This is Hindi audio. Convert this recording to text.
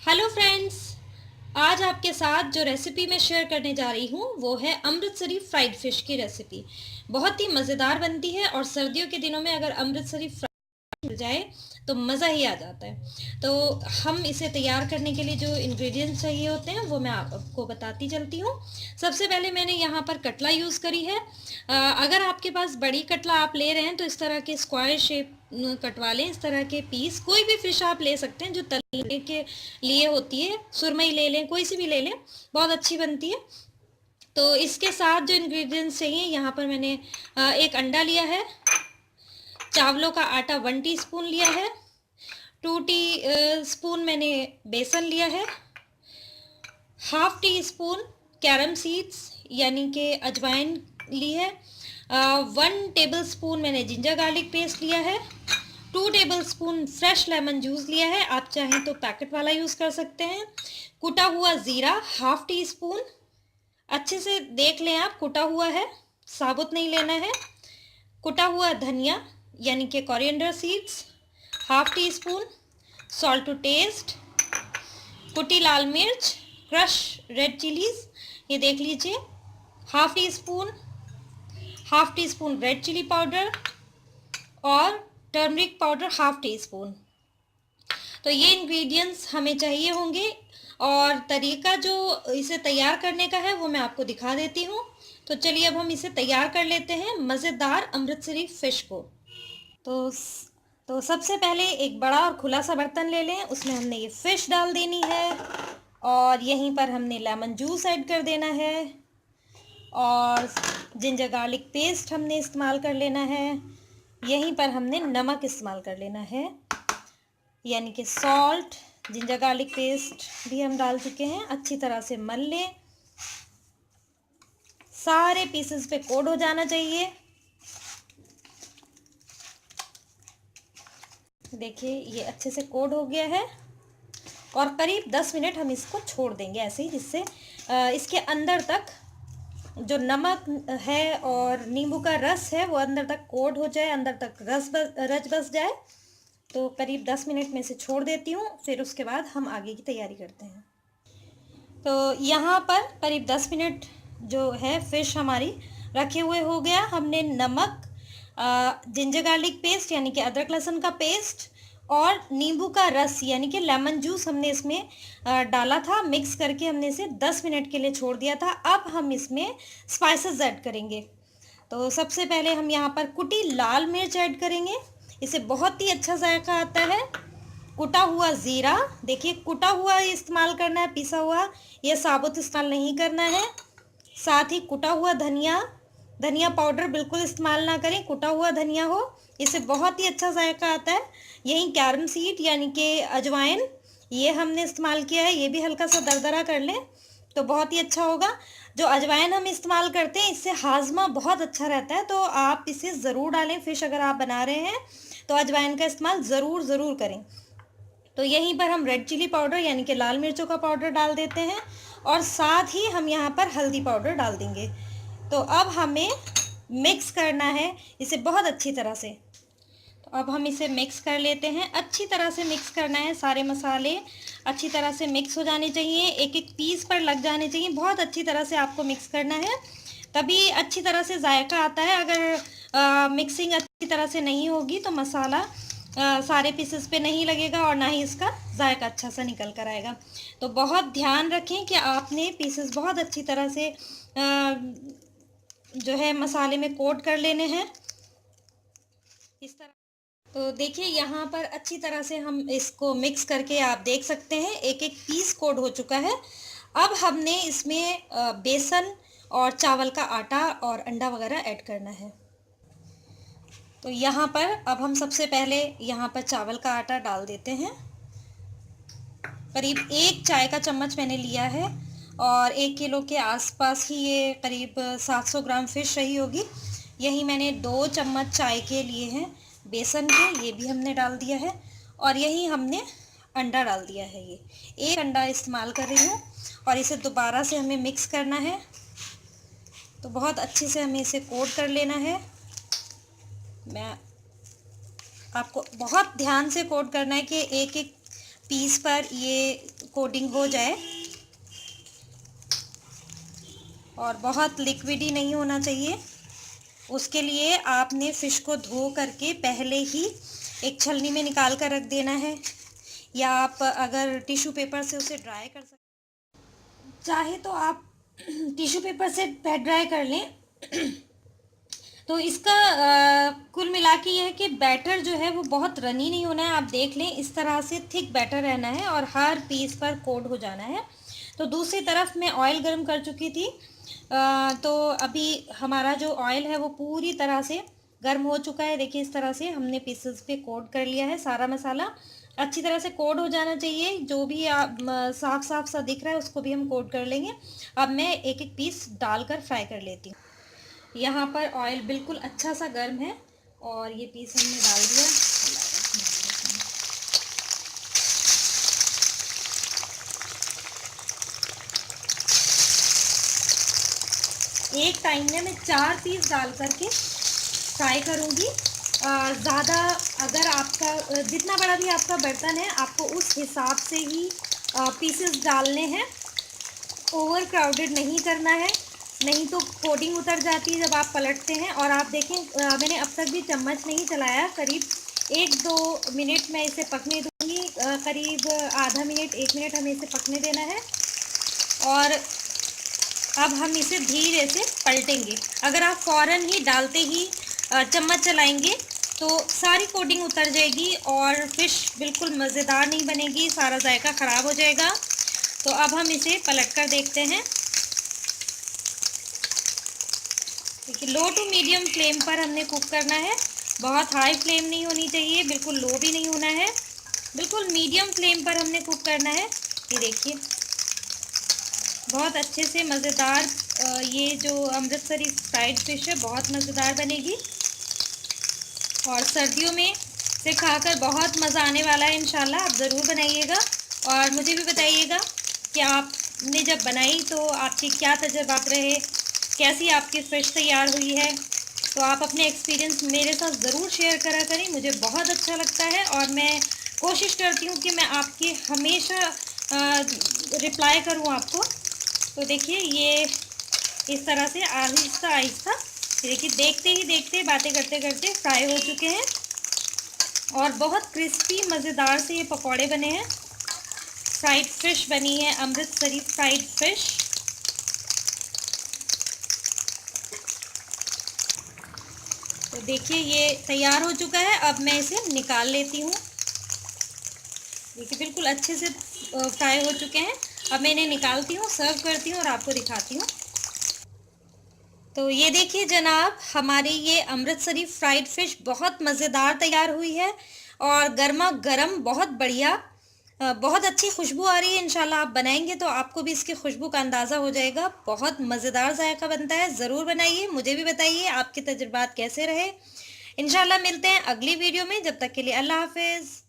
Hello friends. आज आपके साथ जो रेसिपी मैं शेयर करने जा रही हूँ वो है अमृतसरी फ्राइड फ़िश की रेसिपी। बहुत ही मज़ेदार बनती है और सर्दियों के दिनों में अगर अमृतसरी फ्राइड मिल जाए तो मज़ा ही आ जाता है। तो हम इसे तैयार करने के लिए जो इंग्रेडिएंट्स चाहिए होते हैं वो मैं आपको बताती चलती हूँ। सबसे पहले मैंने यहाँ पर कटला यूज़ करी है। अगर आपके पास बड़ी कटला आप ले रहे हैं तो इस तरह के स्क्वायर शेप कटवा लें। इस तरह के पीस कोई भी फ़िश आप ले सकते हैं जो तलने के लिए होती है। सुरमई ले लें, कोई सी भी ले लें, बहुत अच्छी बनती है। तो इसके साथ जो इंग्रेडिएंट्स चाहिए, यहाँ पर मैंने एक अंडा लिया है, चावलों का आटा 1 टीस्पून लिया है, 2 टी स्पून मैंने बेसन लिया है, half tea spoon carom seeds यानी कि अजवाइन ली है, 1 टेबल स्पून मैंने जिंजर गार्लिक पेस्ट लिया है, 2 table spoon fresh lemon juice लिया है, आप चाहें तो पैकेट वाला यूज़ कर सकते हैं। कुटा हुआ ज़ीरा हाफ टी स्पून, अच्छे से देख लें आप, कुटा हुआ है, साबुत नहीं लेना है। कुटा हुआ धनिया यानी कि coriander seeds half teaspoon, salt to taste, कुटी लाल मिर्च, क्रश रेड चिलीज ये देख लीजिए, half teaspoon red chilli powder और turmeric powder half teaspoon. तो ये इंग्रेडिएंट्स हमें चाहिए होंगे और तरीका जो इसे तैयार करने का है वो मैं आपको दिखा देती हूँ। तो चलिए अब हम इसे तैयार कर लेते हैं, मज़ेदार अमृतसरी फ़िश को। तो तो सबसे पहले एक बड़ा और खुला सा बर्तन ले लें, उसमें हमने ये फ़िश डाल देनी है और यहीं पर हमने लेमन जूस ऐड कर देना है और जिंजर गार्लिक पेस्ट हमने इस्तेमाल कर लेना है। यहीं पर हमने नमक इस्तेमाल कर लेना है, यानी कि सॉल्ट, जिंजर गार्लिक पेस्ट भी हम डाल चुके हैं। अच्छी तरह से मल लें, सारे पीसेस पे कोट हो जाना चाहिए। देखिए ये अच्छे से कोट हो गया है और करीब 10 मिनट हम इसको छोड़ देंगे ऐसे ही, जिससे इसके अंदर तक जो नमक है और नींबू का रस है वो अंदर तक कोट हो जाए, अंदर तक रच बस जाए। तो करीब 10 मिनट में से छोड़ देती हूँ, फिर उसके बाद हम आगे की तैयारी करते हैं। तो यहाँ पर करीब 10 मिनट जो है फ़िश हमारी रखे हुए हो गया। हमने नमक, जिंजर गार्लिक पेस्ट यानी कि अदरक लहसुन का पेस्ट और नींबू का रस यानी कि लेमन जूस हमने इसमें डाला था। मिक्स करके हमने इसे 10 मिनट के लिए छोड़ दिया था। अब हम इसमें स्पाइसेस ऐड करेंगे। तो सबसे पहले हम यहाँ पर कुटी लाल मिर्च ऐड करेंगे, इसे बहुत ही अच्छा जायका आता है। कुटा हुआ ज़ीरा, देखिए कुटा हुआ इस्तेमाल करना है, पिसा हुआ या साबुत इस्तेमाल नहीं करना है। साथ ही कुटा हुआ धनिया, धनिया पाउडर बिल्कुल इस्तेमाल ना करें, कुटा हुआ धनिया हो, इससे बहुत ही अच्छा जायका आता है। यहीं कैरम सीड यानी कि अजवाइन, ये हमने इस्तेमाल किया है, ये भी हल्का सा दरदरा कर लें तो बहुत ही अच्छा होगा। जो अजवाइन हम इस्तेमाल करते हैं इससे हाजमा बहुत अच्छा रहता है, तो आप इसे ज़रूर डालें। फ़िश अगर आप बना रहे हैं तो अजवाइन का इस्तेमाल ज़रूर करें। तो यहीं पर हम रेड चिली पाउडर यानी कि लाल मिर्चों का पाउडर डाल देते हैं और साथ ही हम यहाँ पर हल्दी पाउडर डाल देंगे। तो अब हमें मिक्स करना है इसे बहुत अच्छी तरह से। तो अब हम इसे मिक्स कर लेते हैं, अच्छी तरह से मिक्स करना है। सारे मसाले अच्छी तरह से मिक्स हो जाने चाहिए, एक एक पीस पर लग जाने चाहिए। बहुत अच्छी तरह से आपको मिक्स करना है, तभी अच्छी तरह से जायका आता है। अगर मिक्सिंग अच्छी तरह से नहीं होगी तो मसाला सारे पीसेस पे नहीं लगेगा और ना ही इसका जायका अच्छा सा निकल कर आएगा। तो बहुत ध्यान रखें कि आपने पीसेस बहुत अच्छी तरह से जो है मसाले में कोट कर लेने हैं इस तरह। तो देखिए यहाँ पर अच्छी तरह से हम इसको मिक्स करके आप देख सकते हैं एक एक पीस कोट हो चुका है। अब हमने इसमें बेसन और चावल का आटा और अंडा वगैरह ऐड करना है। तो यहाँ पर अब हम सबसे पहले यहाँ पर चावल का आटा डाल देते हैं। करीब 1 चाय का चम्मच मैंने लिया है और 1 किलो के आसपास ही ये करीब 700 ग्राम फ़िश रही होगी। यही मैंने 2 चम्मच चाय के लिए हैं बेसन के, ये भी हमने डाल दिया है और यही हमने अंडा डाल दिया है। ये 1 अंडा इस्तेमाल कर रही हूँ और इसे दोबारा से हमें मिक्स करना है। तो बहुत अच्छे से हमें इसे कोट कर लेना है। मैं आपको बहुत ध्यान से कोट करना है कि एक एक पीस पर ये कोटिंग हो जाए, और बहुत लिक्विडी नहीं होना चाहिए। उसके लिए आपने फ़िश को धो करके पहले ही एक छलनी में निकाल कर रख देना है, या आप अगर टिश्यू पेपर से उसे ड्राई कर सकते, चाहे तो आप टिश्यू पेपर से पैड ड्राई कर लें। तो इसका कुल मिला के ये है कि बैटर जो है वो बहुत रनी नहीं होना है। आप देख लें, इस तरह से थिक बैटर रहना है और हर पीस पर कोट हो जाना है। तो दूसरी तरफ मैं ऑयल गर्म कर चुकी थी, तो अभी हमारा जो ऑयल है वो पूरी तरह से गर्म हो चुका है। देखिए, इस तरह से हमने पीसेस पे कोट कर लिया है। सारा मसाला अच्छी तरह से कोट हो जाना चाहिए। जो भी आप साफ साफ सा दिख रहा है उसको भी हम कोट कर लेंगे। अब मैं एक एक पीस डालकर फ्राई कर लेती हूँ। यहाँ पर ऑयल बिल्कुल अच्छा सा गर्म है और ये पीस हमने डाल दिया। एक टाइम में मैं 4 पीस डाल करके फ्राई करूँगी। ज़्यादा, अगर आपका जितना बड़ा भी आपका बर्तन है, आपको उस हिसाब से ही पीसेस डालने हैं। ओवर क्राउडेड नहीं करना है, नहीं तो कोटिंग उतर जाती है जब आप पलटते हैं। और आप देखें, मैंने अब तक भी चम्मच नहीं चलाया। करीब 1-2 मिनट मैं इसे पकने दूँगी, करीब आधा मिनट 1 मिनट हमें इसे पकने देना है। और अब हम इसे धीरे से पलटेंगे। अगर आप फ़ौरन ही डालते ही चम्मच चलाएंगे तो सारी कोटिंग उतर जाएगी और फ़िश बिल्कुल मज़ेदार नहीं बनेगी, सारा जायका ख़राब हो जाएगा। तो अब हम इसे पलट कर देखते हैं। देखिए, लो टू मीडियम फ्लेम पर हमने कुक करना है। बहुत हाई फ्लेम नहीं होनी चाहिए, बिल्कुल लो भी नहीं होना है, बिल्कुल मीडियम फ्लेम पर हमने कुक करना है। ये देखिए, बहुत अच्छे से मज़ेदार ये जो अमृतसरी फ्राइड फ़िश है बहुत मज़ेदार बनेगी और सर्दियों में से खाकर बहुत मज़ा आने वाला है इंशाल्लाह। आप ज़रूर बनाइएगा और मुझे भी बताइएगा कि आपने जब बनाई तो आपके क्या तजुर्बात रहे, कैसी आपकी फ़िश तैयार हुई है। तो आप अपने एक्सपीरियंस मेरे साथ ज़रूर शेयर करा करें, मुझे बहुत अच्छा लगता है और मैं कोशिश करती हूँ कि मैं आपकी हमेशा रिप्लाई करूँ आपको। तो देखिए, ये इस तरह से आहिस्ता आहिस्ता, देखिए, देखते ही देखते बातें करते करते फ्राई हो चुके हैं और बहुत क्रिस्पी मज़ेदार से ये पकौड़े बने हैं। फ्राइड फ़िश बनी है, अमृतसरी फ्राइड फ़िश। तो देखिए, ये तैयार हो चुका है। अब मैं इसे निकाल लेती हूँ। देखिए, बिल्कुल अच्छे से फ्राई हो चुके हैं। अब मैं इन्हें निकालती हूँ, सर्व करती हूँ और आपको दिखाती हूँ। तो ये देखिए जनाब, हमारी ये अमृतसरी फ्राइड फ़िश बहुत मज़ेदार तैयार हुई है और गर्मा गर्म बहुत बढ़िया, बहुत अच्छी खुशबू आ रही है। इंशाल्लाह आप बनाएंगे तो आपको भी इसकी खुशबू का अंदाज़ा हो जाएगा। बहुत मज़ेदार जायका बनता है। ज़रूर बनाइए, मुझे भी बताइए आपके तजुर्बात कैसे रहे। इंशाल्लाह मिलते हैं अगली वीडियो में। जब तक के लिए अल्लाह हाफ़िज़।